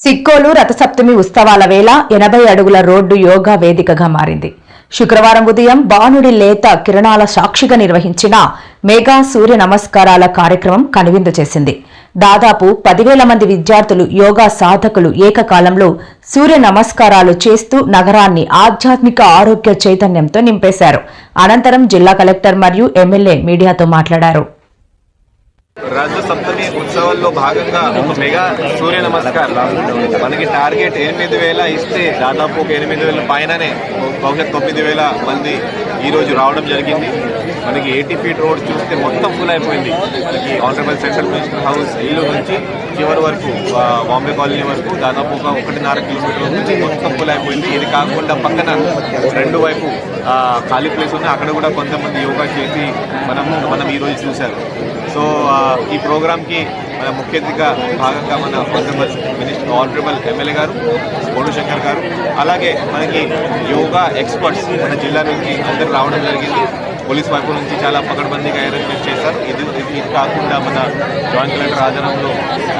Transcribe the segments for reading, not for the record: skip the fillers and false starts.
సిక్కోలు రథసప్తమి ఉత్సవాల వేళ 80 అడుగుల రోడ్డు యోగా వేదికగా మారింది. శుక్రవారం ఉదయం బాణుడి లేత కిరణాల సాక్షిగా నిర్వహించిన మెగా సూర్య నమస్కారాల కార్యక్రమం కనువిందు చేసింది. దాదాపు 10,000 మంది విద్యార్థులు, యోగా సాధకులు ఏకకాలంలో సూర్య నమస్కారాలు చేస్తూ నగరాన్ని ఆధ్యాత్మిక ఆరోగ్య చైతన్యంతో నింపేశారు. అనంతరం జిల్లా కలెక్టర్ మరియు ఎమ్మెల్యే మీడియాతో మాట్లాడారు. రథ సప్తమి ఉత్సవాల్లో భాగంగా ఒక మెగా సూర్య నమస్కారం మనకి టార్గెట్ 8,000 ఇస్తే దాదాపు ఒక 8,000 పైననే 9,000 మంది ఈరోజు రావడం జరిగింది. మనకి 80 ఫీట్ రోడ్ చూస్తే మొత్తం ఫుల్ అయిపోయింది. మనకి ఆనరబుల్ సెంట్రల్ మినిస్టర్ హౌస్ ఇల్లు నుంచి చివరి వరకు బాంబే కాలనీ వరకు దాదాపు ఒక 1.5 కిలోమీటర్ల నుంచి మొత్తం ఫుల్ అయిపోయింది. ఇది కాకుండా పక్కన రెండు వైపు ఖాళీ ప్లేస్ ఉంది, అక్కడ కూడా కొంతమంది యోగా చేసి మనం ఈరోజు చూశారు. సో ఈ ప్రోగ్రామ్కి మన ముఖ్య అతిథిగా భాగంగా మన ఆనరబుల్ ఎమ్మెల్యే గారు కోడుశంకర్ గారు, అలాగే మనకి యోగా ఎక్స్పర్ట్స్ మన జిల్లా నుంచి అందరూ రావడం జరిగింది. పోలీస్ వైపు నుంచి చాలా పకడ్బందీగా అరేంజ్మెంట్ చేశారు. ఇది కాకుండా మన జాయింట్ కలెక్టర్ ఆధ్వర్యంలో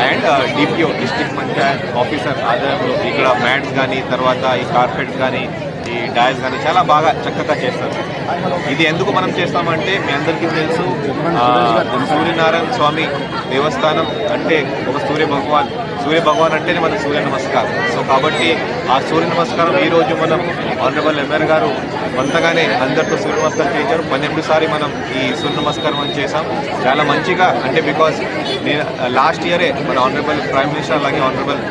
and DPO district Panchayat officer ఆధ్వర్యంలో ఇక్కడ మ్యాట్స్ కానీ, తర్వాత ఈ కార్పెట్స్ కానీ, ఈ డయాస్ కానీ చాలా బాగా చక్కగా చేస్తారు. ఇది ఎందుకు మనం చేస్తామంటే మీ అందరికీ తెలుసు, సూర్యనారాయణ స్వామి దేవస్థానం అంటే ఒక సూర్య భగవాన్ అంటేనే మన సూర్య నమస్కారం. సో కాబట్టి ఆ సూర్య నమస్కారం ఈరోజు మనం ఆనరబుల్ ఎమ్మెల్యే గారు అంతగానే అందరితో సూర్య నమస్కారం చేయించారు. 12 సారి మనం ఈ సూర్య నమస్కారం అని చేసాం. చాలా మంచిగా అంటే బికాస్ నేను లాస్ట్ ఇయరే మన ఆనరబుల్ ప్రైమ్ మినిస్టర్ అలాగే ఆనరబుల్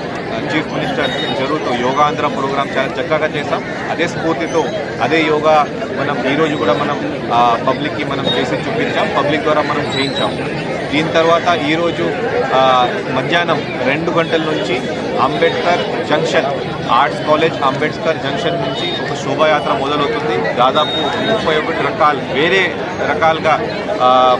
చీఫ్ మినిస్టర్ జరుగుతూ యోగాంధ్ర ప్రోగ్రామ్ చాలా చక్కగా చేస్తాం. అదే స్ఫూర్తితో అదే యోగా మనం ఈరోజు కూడా మనం పబ్లిక్కి మనం చేసి చూపించాం, పబ్లిక్ ద్వారా మనం చేయించాం. దీని తర్వాత ఈరోజు మధ్యాహ్నం 2 గంటల నుంచి Ambedkar junction arts college Ambedkar junction నుంచి ఒక శోభాయాత్ర మొదలవుతుంది. దాదాపు 31 వేరే రకాలుగా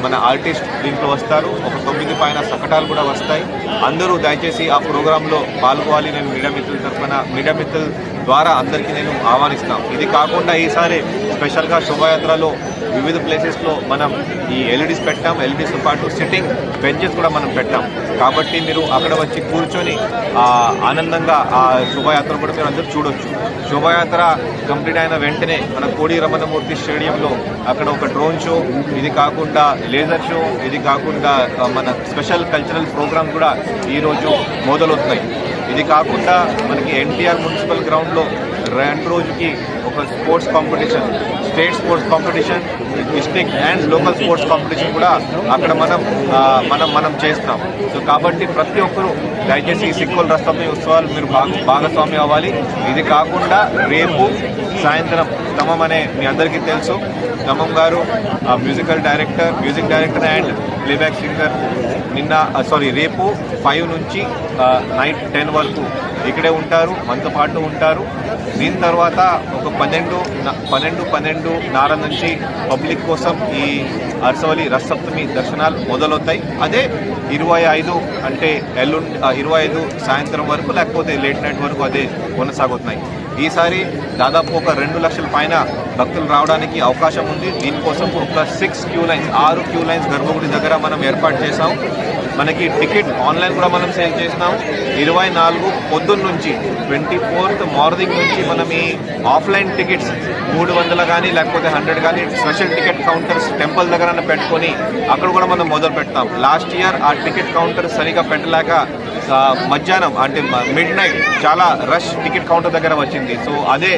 మన ఆర్టిస్ట్ దీంట్లో వస్తారు. ఒక 9 పైన శకటాలు కూడా వస్తాయి. అందరూ దయచేసి ఆ ప్రోగ్రాంలో పాల్గొవాలి. నేను మీడియా మిత్రుల తరఫున మీడియా మిత్రుల ద్వారా అందరికీ నేను ఆహ్వానిస్తాం. ఇది కాకుండా ఈసారి స్పెషల్గా శోభాయాత్రలో వివిధ ప్లేసెస్లో మనం ఈ ఎల్ఈడీస్ పెట్టాం. ఎల్ఈడీస్తో పాటు సిట్టింగ్ బెంచెస్ కూడా మనం పెట్టాం. కాబట్టి మీరు అక్కడ వచ్చి కూర్చొని ఆనందంగా ఆ శోభాయాత్ర కూడా మీరు అందరూ చూడొచ్చు. శోభాయాత్ర కంప్లీట్ అయిన వెంటనే మన కోడి రమణమూర్తి స్టేడియంలో అక్కడ ఒక డ్రోన్ షో, ఇది కాకుండా లేజర్ షో, ఇది కాకుండా మన స్పెషల్ కల్చరల్ ప్రోగ్రామ్ కూడా ఈరోజు మొదలవుతున్నాయి. ఇది కాకుండా మనకి ఎన్టీఆర్ మున్సిపల్ గ్రౌండ్లో 2 రోజుకి ఒక sports competition, state sports competition, district and local sports competition కూడా అక్కడ మనం చేస్తాం. సో కాబట్టి ప్రతి ఒక్కరూ దయచేసి ఈ సిక్కోలు రథసప్తమి ఉత్సవాలు మీరు భాగస్వామి అవ్వాలి. ఇది కాకుండా రేపు సాయంత్రం తమం అనే మీ అందరికీ తెలుసు, తమం గారు music director and playback singer రేపు 5 నుంచి నైట్ 10 వరకు ఇక్కడే ఉంటారు, మనతో పాటు ఉంటారు. దీని తర్వాత ఒక 12:12 నుంచి పబ్లిక్ కోసం ఈ అరసవల్లి రథసప్తమి దర్శనాలు మొదలవుతాయి. అదే 25 అంటే 25 సాయంత్రం వరకు లేకపోతే లేట్ నైట్ వరకు అదే కొనసాగుతున్నాయి. ఈసారి దాదాపు ఒక 2 లక్షల పైన భక్తులు రావడానికి అవకాశం ఉంది. దీనికోసం ఒక 6 క్యూ లైన్స్ గర్భగుడి దగ్గర మనం ఏర్పాటు చేసాం. మనకి టికెట్ ఆన్లైన్ కూడా మనం సేల్ చేసినాం. 24 పొద్దున్న నుంచి 24th మార్నింగ్ నుంచి మనం ఈ ఆఫ్లైన్ టికెట్స్ 300 కానీ లేకపోతే 100 కానీ స్పెషల్ టికెట్ కౌంటర్స్ టెంపుల్ దగ్గర పెట్టుకొని అక్కడ కూడా మనం మొదలు పెడతాం. లాస్ట్ ఇయర్ ఆ టికెట్ కౌంటర్ సరిగా పెట్టలేక మధ్యాహ్నం అంటే మిడ్ నైట్ చాలా రష్ టికెట్ కౌంటర్ దగ్గర వచ్చింది. సో అదే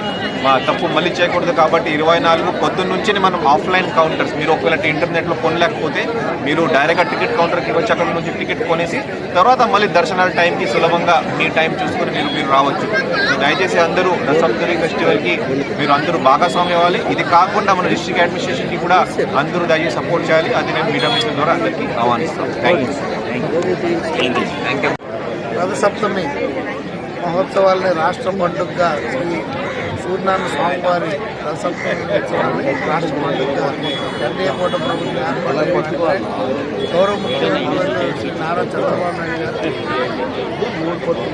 తప్పు మళ్ళీ చేయకూడదు. కాబట్టి 24 పొద్దున్న నుంచి మనం ఆఫ్లైన్ కౌంటర్స్, మీరు ఒకవేళ ఇంటర్నెట్లో కొనలేకపోతే మీరు డైరెక్ట్గా టికెట్ కౌంటర్కి వచ్చి అక్కడ నుంచి టికెట్ కొనేసి తర్వాత మళ్ళీ దర్శనాల టైంకి సులభంగా మీ టైం చూసుకొని మీరు రావచ్చు. సో దయచేసి అందరూ రథసప్తమి ఫెస్టివల్కి మీరు అందరూ భాగస్వామ్యం అవ్వాలి. ఇది కాకుండా మన డిస్ట్రిక్ట్ అడ్మినిస్ట్రేషన్కి కూడా అందరూ దయచేసి సపోర్ట్ చేయాలి. అది నేను మీడియా మిత్రుల ద్వారా అందరికీ ఆహ్వానిస్తాను. Thank you. రథసప్తమి మహోత్సవాలని రాష్ట్ర పండుగగా శ్రీ సూర్యనారాయణ స్వామివారి రథసప్తమి ఉత్సవాన్ని రాష్ట్ర పండుగగా ఎన్డీఏ ప్రభుత్వం ఏర్పాటు గౌరవ ముఖ్యమంత్రి శ్రీ నారా చంద్రబాబు నాయుడు గారు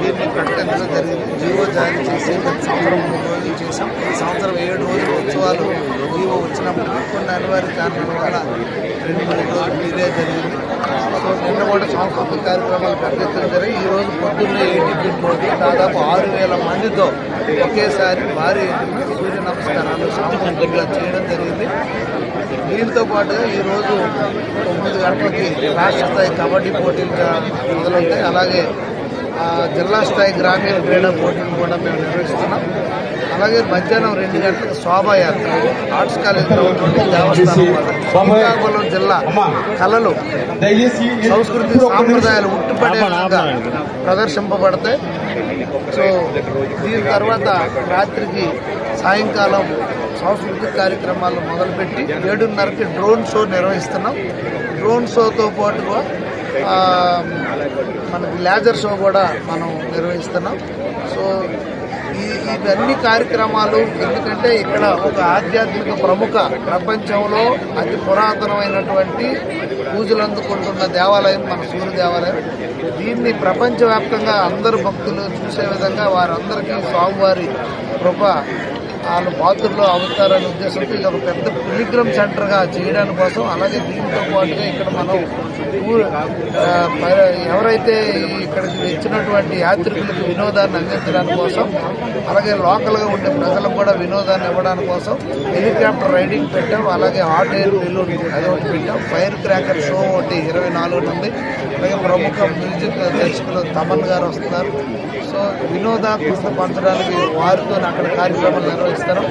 దీన్ని ప్రకటించడం జరిగింది. జీవో జారీ చేసి గత సంవత్సరం 3 రోజులు చేశాం. ఈ సంవత్సరం 7 రోజులు ఉత్సవాలు జీవో వచ్చినప్పటికీ కొన్ని అనివార్య కారణాల వల్ల 2-3 రోజులు ఇదే జరిగింది. సో నిన్న కూడా సాంస్కృతిక కార్యక్రమాలు పెద్ద ఎత్తున జరిగి ఈరోజు పొద్దున్నే ఏటీపీ దాదాపు 6,000 మందితో ఒకేసారి భారీ ఎత్తున సూర్య నమస్కారాలు సాంస్కృతికంగా చేయడం జరిగింది. దీంతో పాటుగా ఈరోజు 9 గంటలకి రాష్ట్ర స్థాయి కబడ్డీ పోటీలుగా మొదలవుతాయి. అలాగే జిల్లా స్థాయి గ్రామీణ క్రీడా పోటీలు కూడా మేము నిర్వహిస్తున్నాం. అలాగే మధ్యాహ్నం 2 గంటలకు శోభాయాత్ర ఆర్ట్స్ కాలేజీలో ఉన్నటువంటి దేవస్థానం శ్రీకాకుళం జిల్లా కళలు సంస్కృతి సాంప్రదాయాలు ఉట్టిపడేలా ప్రదర్శింపబడతాయి. సో దీని తర్వాత రాత్రికి సాయంకాలం సాంస్కృతిక కార్యక్రమాలు మొదలుపెట్టి 7:30కి డ్రోన్ షో నిర్వహిస్తున్నాం. డ్రోన్ షోతో పాటుగా మనకి లేజర్ షో కూడా మనం నిర్వహిస్తున్నాం. సో ఇవన్నీ కార్యక్రమాలు ఎందుకంటే ఇక్కడ ఒక ఆధ్యాత్మిక ప్రముఖ ప్రపంచంలో అతి పురాతనమైనటువంటి పూజలు అందుకుంటున్న దేవాలయం మన సూర్య దేవాలయం. దీన్ని ప్రపంచవ్యాప్తంగా అందరు భక్తులు చూసే విధంగా వారందరికీ స్వామివారి కృప వాళ్ళు పాత్రలో అవుతారనే ఉద్దేశంతో ఇది ఒక పెద్ద పిలిగ్రమ్ సెంటర్గా చేయడానికి కోసం, అలాగే దీంతో పాటుగా ఇక్కడ మనం ఎవరైతే ఇక్కడికి వచ్చినటువంటి యాత్రికులకు వినోదాన్ని అందించడానికి కోసం, అలాగే లోకల్గా ఉండే ప్రజలకు కూడా వినోదాన్ని ఇవ్వడానికి కోసం హెలికాప్టర్ రైడింగ్ పెట్టాం. అలాగే హాట్ ఎయిర్ బెలూన్ అది ఒకటి పెట్టాం. ఫైర్ క్రాకర్ షో ఒకటి 24 ఉంది. అలాగే ప్రముఖ మ్యూజిక్ దర్శకులు తమన్ గారు వస్తున్నారు. సో వినోదాత్మక పంచడానికి వారితో అక్కడ కార్యక్రమాలు నిర్వహిస్తారు.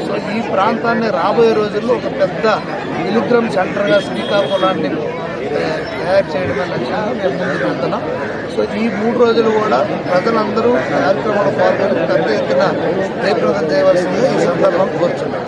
సో ఈ ప్రాంతాన్ని రాబోయే రోజుల్లో ఒక పెద్ద పిలిగ్రమ్ సెంటర్గా శ్రీకాకుళాన్ని తయారు చేయడమే లక్ష్యంగా మేము ముందుకు వెళ్తున్నాం. సో ఈ 3 రోజులు కూడా ప్రజలందరూ కార్యక్రమాలు పాల్గొని పెద్ద ఎత్తున జయప్రదం చేయవలసిందిగా ఈ సందర్భంగా కోరుచున్నాం.